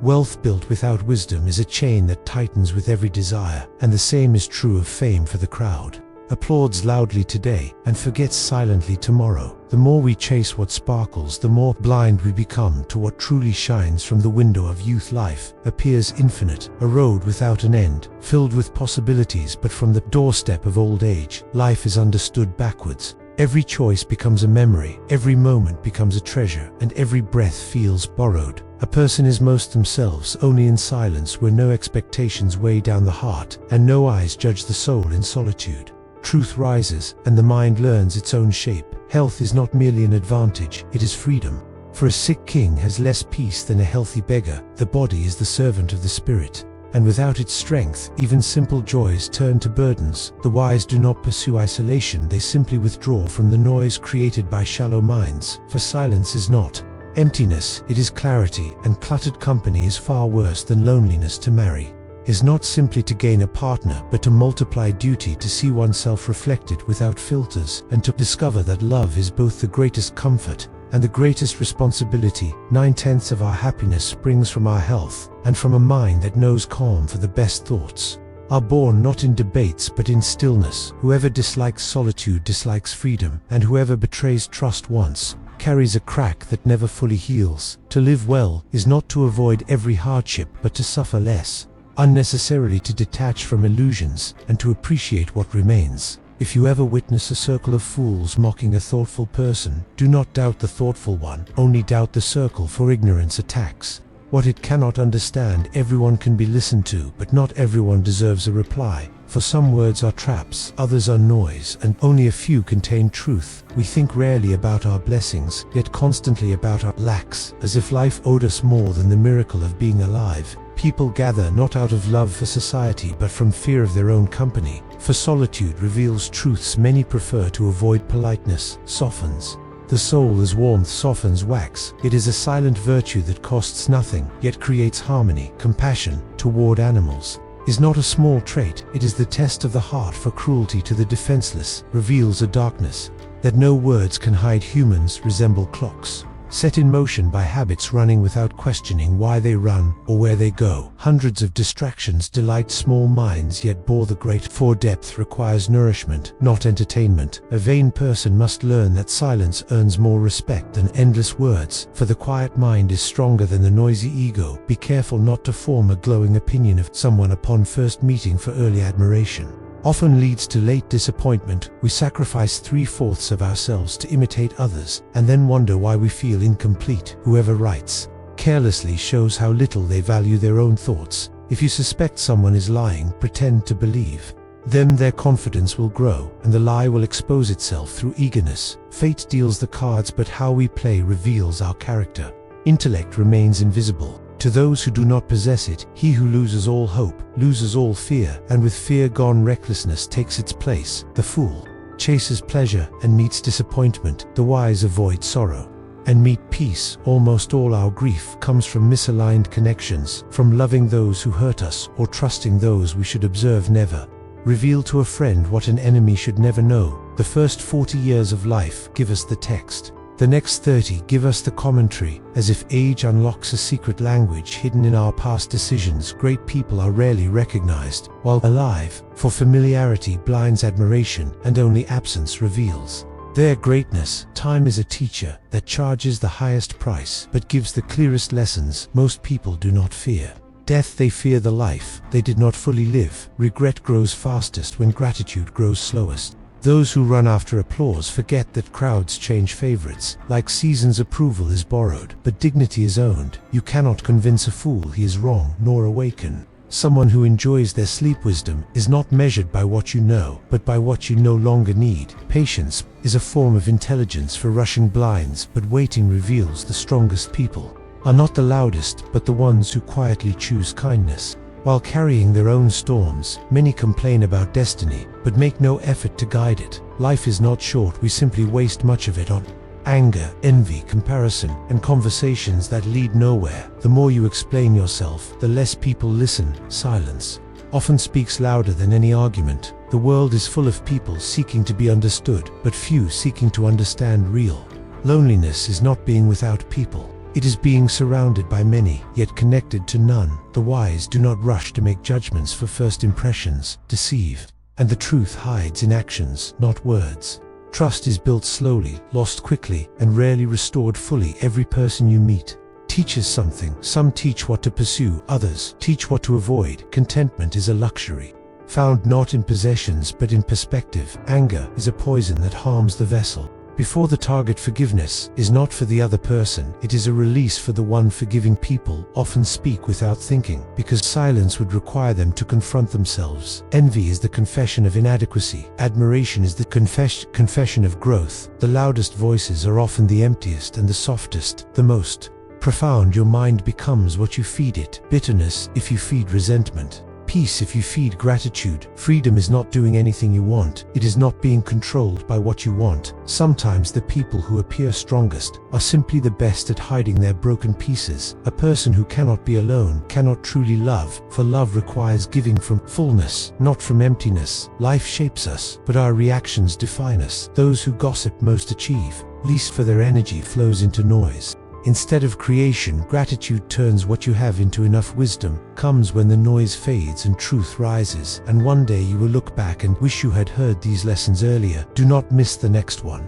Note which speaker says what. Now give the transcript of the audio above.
Speaker 1: Wealth built without wisdom is a chain that tightens with every desire, and the same is true of fame for the crowd. Applauds loudly today and forgets silently tomorrow. The more we chase what sparkles, the more blind we become to what truly shines. From the window of youth, life appears infinite, a road without an end, filled with possibilities, but from the doorstep of old age, life is understood backwards. Every choice becomes a memory, every moment becomes a treasure, and every breath feels borrowed. A person is most themselves only in silence, where no expectations weigh down the heart, and no eyes judge the soul in solitude. Truth rises, and the mind learns its own shape. Health is not merely an advantage, it is freedom. For a sick king has less peace than a healthy beggar. The body is the servant of the spirit, and without its strength, even simple joys turn to burdens. The wise do not pursue isolation, they simply withdraw from the noise created by shallow minds. For silence is not emptiness, it is clarity, and cluttered company is far worse than loneliness. To marry is not simply to gain a partner, but to multiply duty, to see oneself reflected without filters, and to discover that love is both the greatest comfort and the greatest responsibility. 9/10 of our happiness springs from our health, and from a mind that knows calm, for the best thoughts are born not in debates but in stillness. Whoever dislikes solitude dislikes freedom, and whoever betrays trust once carries a crack that never fully heals. To live well is not to avoid every hardship, but to suffer less unnecessarily, to detach from illusions, and to appreciate what remains. If you ever witness a circle of fools mocking a thoughtful person, do not doubt the thoughtful one, only doubt the circle, for ignorance attacks what it cannot understand. Everyone can be listened to, but not everyone deserves a reply. For some words are traps, others are noise, and only a few contain truth. We think rarely about our blessings, yet constantly about our lacks, as if life owed us more than the miracle of being alive. People gather not out of love for society, but from fear of their own company. For solitude reveals truths many prefer to avoid. Politeness softens the soul as warmth softens wax. It is a silent virtue that costs nothing, yet creates harmony. Compassion toward animals is not a small trait, it is the test of the heart. For cruelty to the defenseless reveals a darkness that no words can hide. Humans resemble clocks set in motion by habits, running without questioning why they run or where they go. Hundreds of distractions delight small minds, yet bore the great. For depth requires nourishment, not entertainment. A vain person must learn that silence earns more respect than endless words, for the quiet mind is stronger than the noisy ego. Be careful not to form a glowing opinion of someone upon first meeting, for early admiration often leads to late disappointment. We sacrifice 3/4 of ourselves to imitate others, and then wonder why we feel incomplete. Whoever writes carelessly shows how little they value their own thoughts. If you suspect someone is lying, pretend to believe them. Their confidence will grow, and the lie will expose itself through eagerness. Fate deals the cards, but how we play reveals our character. Intellect remains invisible to those who do not possess it. He who loses all hope loses all fear, and with fear gone, recklessness takes its place. The fool chases pleasure and meets disappointment. The wise avoid sorrow and meet peace. Almost all our grief comes from misaligned connections, from loving those who hurt us or trusting those we should observe. Never reveal to a friend what an enemy should never know. The first 40 years of life give us the text, the next 30 give us the commentary, as if age unlocks a secret language hidden in our past decisions. Great people are rarely recognized while alive, for familiarity blinds admiration, and only absence reveals their greatness. Time is a teacher that charges the highest price, but gives the clearest lessons. Most people do not fear death, they fear the life they did not fully live. Regret grows fastest when gratitude grows slowest. Those who run after applause forget that crowds change favorites. Like seasons, approval is borrowed, but dignity is owned. You cannot convince a fool he is wrong, nor awaken someone who enjoys their sleep. Wisdom is not measured by what you know, but by what you no longer need. Patience is a form of intelligence for rushing blinds, but waiting reveals the strongest people are not the loudest, but the ones who quietly choose kindness. While carrying their own storms, many complain about destiny, but make no effort to guide it. Life is not short, we simply waste much of it on anger, envy, comparison, and conversations that lead nowhere. The more you explain yourself, the less people listen. Silence often speaks louder than any argument. The world is full of people seeking to be understood, but few seeking to understand. Real loneliness is not being without people, It is being surrounded by many, yet connected to none. The wise do not rush to make judgments, for first impressions deceive, and the truth hides in actions, not words. Trust is built slowly, lost quickly, and rarely restored fully. Every person you meet teaches something. Some teach what to pursue, others teach what to avoid. Contentment is a luxury, found not in possessions but in perspective. Anger is a poison that harms the vessel. Before the target, forgiveness is not for the other person, it is a release for the one forgiving. People often speak without thinking, because silence would require them to confront themselves. Envy is the confession of inadequacy. Admiration is the confession of growth. The loudest voices are often the emptiest, and the softest the most profound. Your mind becomes what you feed it. Bitterness if you feed resentment. Peace if you feed gratitude. Freedom is not doing anything you want. It is not being controlled by what you want. Sometimes the people who appear strongest are simply the best at hiding their broken pieces. A person who cannot be alone cannot truly love, for love requires giving from fullness, not from emptiness. Life shapes us, but our reactions define us. Those who gossip most achieve least, for their energy flows into noise. Instead of creation, gratitude turns what you have into enough. Wisdom comes when the noise fades and truth rises, and one day you will look back and wish you had heard these lessons earlier. Do not miss the next one.